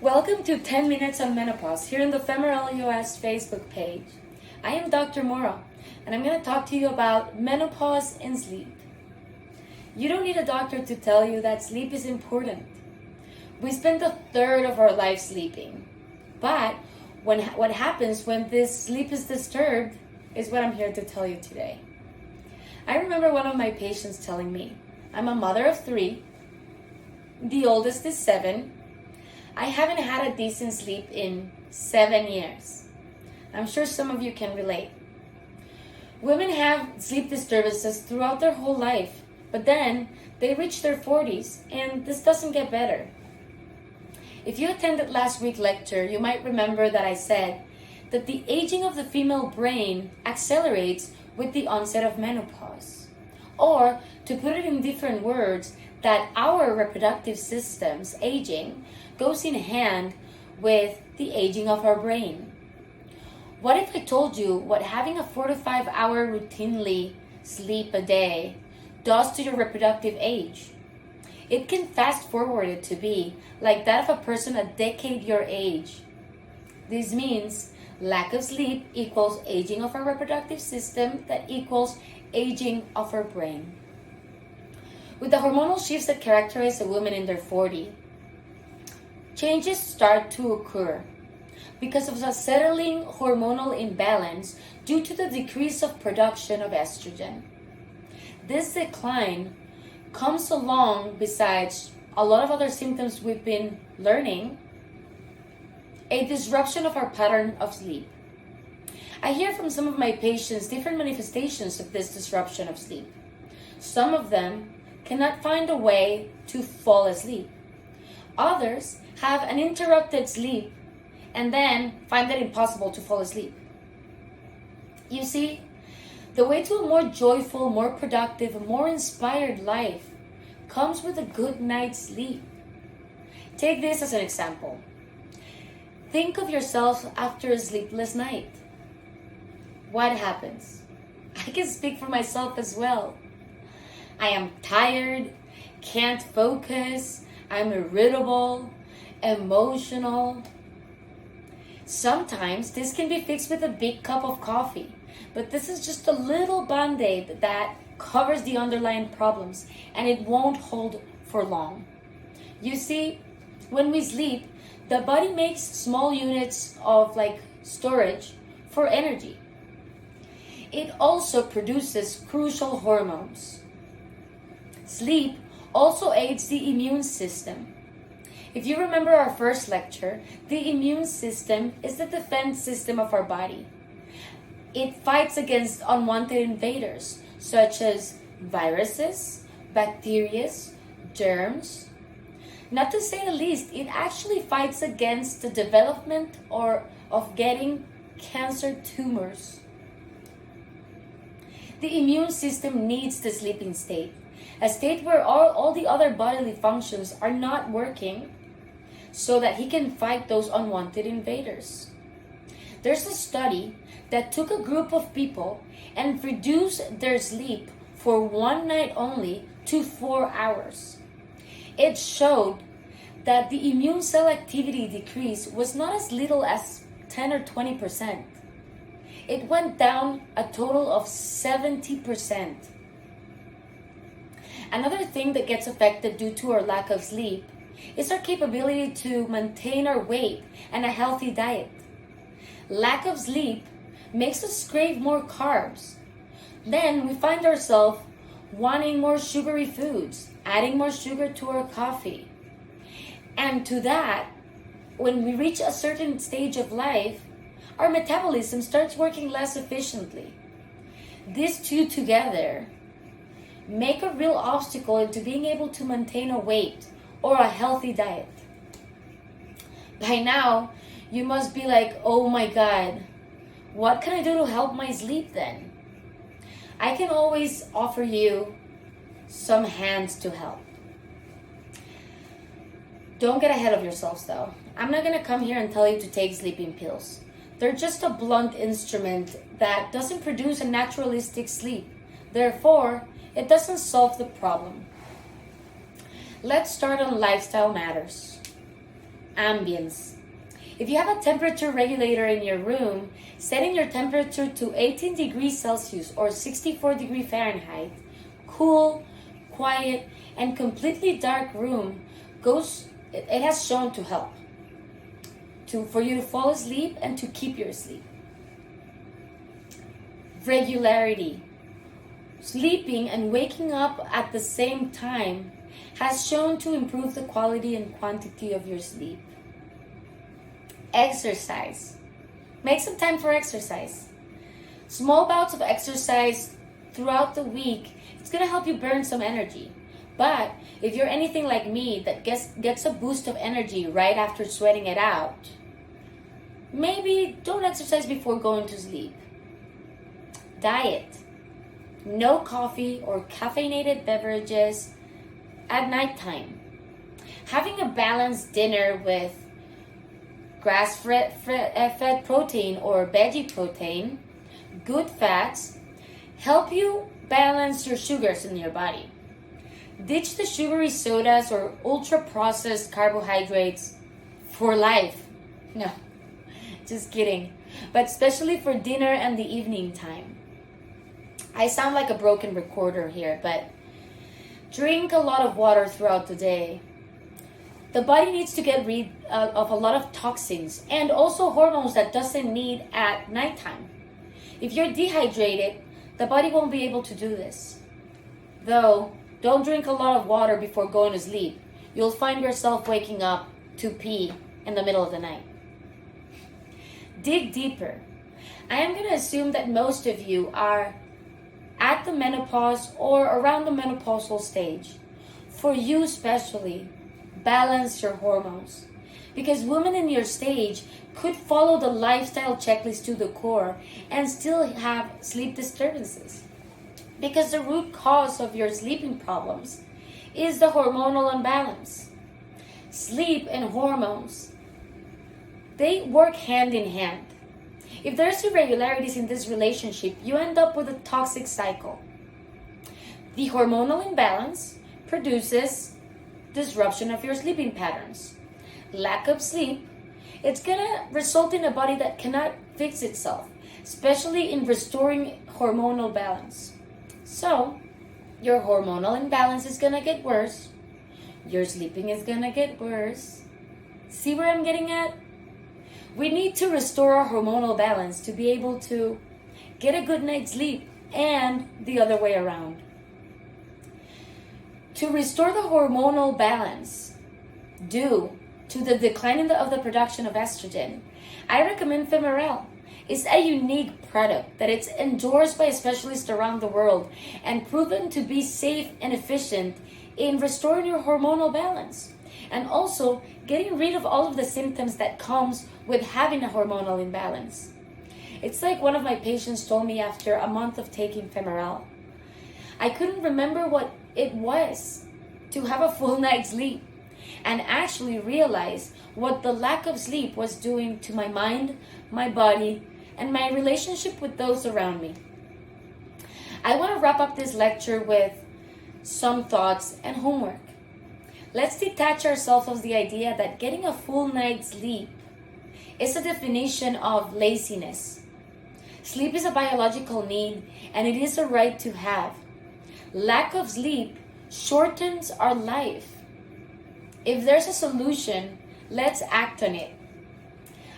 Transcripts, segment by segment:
Welcome to 10 Minutes on Menopause here in the Femoral US Facebook page. I am Dr. Mora, and I'm going to talk to you about menopause and sleep. You don't need a doctor to tell you that sleep is important. We spend a third of our life sleeping, but what happens when this sleep is disturbed is what I'm here to tell you today. I remember one of my patients telling me, I'm a mother of 3, the oldest is 7, I haven't had a decent sleep in 7 years. I'm sure some of you can relate. Women have sleep disturbances throughout their whole life, but then they reach their 40s and this doesn't get better. If you attended last week's lecture, you might remember that I said that the aging of the female brain accelerates with the onset of menopause. Or, to put it in different words, that our reproductive system's aging goes in hand with the aging of our brain. What if I told you what having a 4 to 5 hour routinely sleep a day does to your reproductive age? It can fast forward it to be like that of a person a decade your age. This means lack of sleep equals aging of our reproductive system that equals aging of our brain. With the hormonal shifts that characterize a woman in their 40s, changes start to occur because of the settling hormonal imbalance due to the decrease of production of estrogen. This decline comes along, besides a lot of other symptoms we've been learning, a disruption of our pattern of sleep. I hear from some of my patients different manifestations of this disruption of sleep. Some of them cannot find a way to fall asleep. Others have an interrupted sleep and then find it impossible to fall asleep. You see, the way to a more joyful, more productive, more inspired life comes with a good night's sleep. Take this as an example. Think of yourself after a sleepless night. What happens? I can speak for myself as well. I am tired, can't focus, I'm irritable, emotional. Sometimes this can be fixed with a big cup of coffee, but this is just a little band-aid that covers the underlying problems and it won't hold for long. You see, when we sleep, the body makes small units of storage for energy. It also produces crucial hormones. Sleep also aids the immune system. If you remember our first lecture, the immune system is the defense system of our body. It fights against unwanted invaders, such as viruses, bacteria, germs. Not to say the least, it actually fights against the development of getting cancer tumors. The immune system needs the sleeping state, a state where all the other bodily functions are not working so that he can fight those unwanted invaders. There's a study that took a group of people and reduced their sleep for one night only to 4 hours. It showed that the immune cell activity decrease was not as little as 10 or 20%. It went down a total of 70%. Another thing that gets affected due to our lack of sleep is our capability to maintain our weight and a healthy diet. Lack of sleep makes us crave more carbs. Then we find ourselves wanting more sugary foods, adding more sugar to our coffee. And to that, when we reach a certain stage of life, our metabolism starts working less efficiently. These two together make a real obstacle into being able to maintain a weight or a healthy diet. By now, you must be like, oh my God, what can I do to help my sleep then? I can always offer you some hands to help. Don't get ahead of yourselves though. I'm not gonna come here and tell you to take sleeping pills. They're just a blunt instrument that doesn't produce a naturalistic sleep. Therefore, it doesn't solve the problem. Let's start on lifestyle matters. ambience. If you have a temperature regulator in your room, setting your temperature to 18 degrees Celsius or 64 degrees Fahrenheit, cool, quiet, and completely dark room it has shown to help for you to fall asleep and to keep your sleep. Regularity. Sleeping and waking up at the same time has shown to improve the quality and quantity of your sleep. Exercise. Make some time for exercise. Small bouts of exercise throughout the week, it's going to help you burn some energy. But if you're anything like me that gets a boost of energy right after sweating it out, maybe don't exercise before going to sleep. Diet. No coffee or caffeinated beverages at nighttime. Having a balanced dinner with grass-fed protein or veggie protein, good fats, help you balance your sugars in your body. Ditch the sugary sodas or ultra-processed carbohydrates for life. No, just kidding. But especially for dinner and the evening time. I sound like a broken recorder here, but drink a lot of water throughout the day. The body needs to get rid of a lot of toxins and also hormones that doesn't need at nighttime. If you're dehydrated, the body won't be able to do this. Though, don't drink a lot of water before going to sleep. You'll find yourself waking up to pee in the middle of the night. Dig deeper. I am going to assume that most of you are at the menopause or around the menopausal stage. For you especially, balance your hormones. Because women in your stage could follow the lifestyle checklist to the core and still have sleep disturbances. Because the root cause of your sleeping problems is the hormonal imbalance. Sleep and hormones, they work hand in hand. If there's irregularities in this relationship, you end up with a toxic cycle. The hormonal imbalance produces disruption of your sleeping patterns. Lack of sleep, it's gonna result in a body that cannot fix itself, especially in restoring hormonal balance. So, your hormonal imbalance is gonna get worse. Your sleeping is gonna get worse. See where I'm getting at? We need to restore our hormonal balance to be able to get a good night's sleep and the other way around. To restore the hormonal balance due to the decline of the production of estrogen, I recommend Femerel. It's a unique product that it's endorsed by specialists around the world and proven to be safe and efficient in restoring your hormonal balance and also getting rid of all of the symptoms that comes with having a hormonal imbalance. It's like one of my patients told me after a month of taking Femerel. I couldn't remember what it was to have a full night's sleep and actually realize what the lack of sleep was doing to my mind, my body, and my relationship with those around me. I want to wrap up this lecture with some thoughts and homework. Let's detach ourselves of the idea that getting a full night's sleep is a definition of laziness. Sleep is a biological need and it is a right to have. Lack of sleep shortens our life. If there's a solution, let's act on it.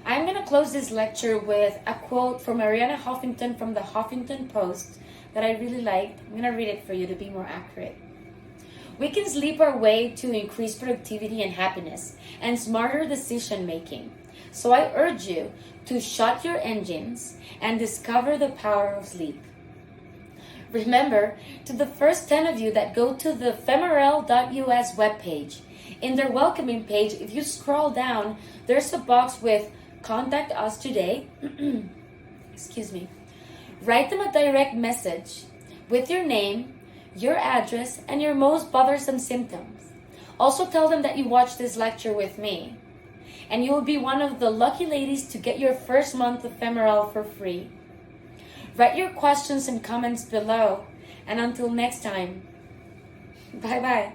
I'm going to close this lecture with a quote from Arianna Huffington from the Huffington Post that I really liked. I'm going to read it for you to be more accurate. We can sleep our way to increased productivity and happiness and smarter decision making. So I urge you to shut your engines and discover the power of sleep. Remember, to the first 10 of you that go to the femerel.us webpage, in their welcoming page, if you scroll down, there's a box with Contact Us Today. Excuse me. Write them a direct message with your name, your address, and your most bothersome symptoms. Also tell them that you watched this lecture with me. And you will be one of the lucky ladies to get your first month of Femerel for free. Write your questions and comments below. And until next time, bye-bye.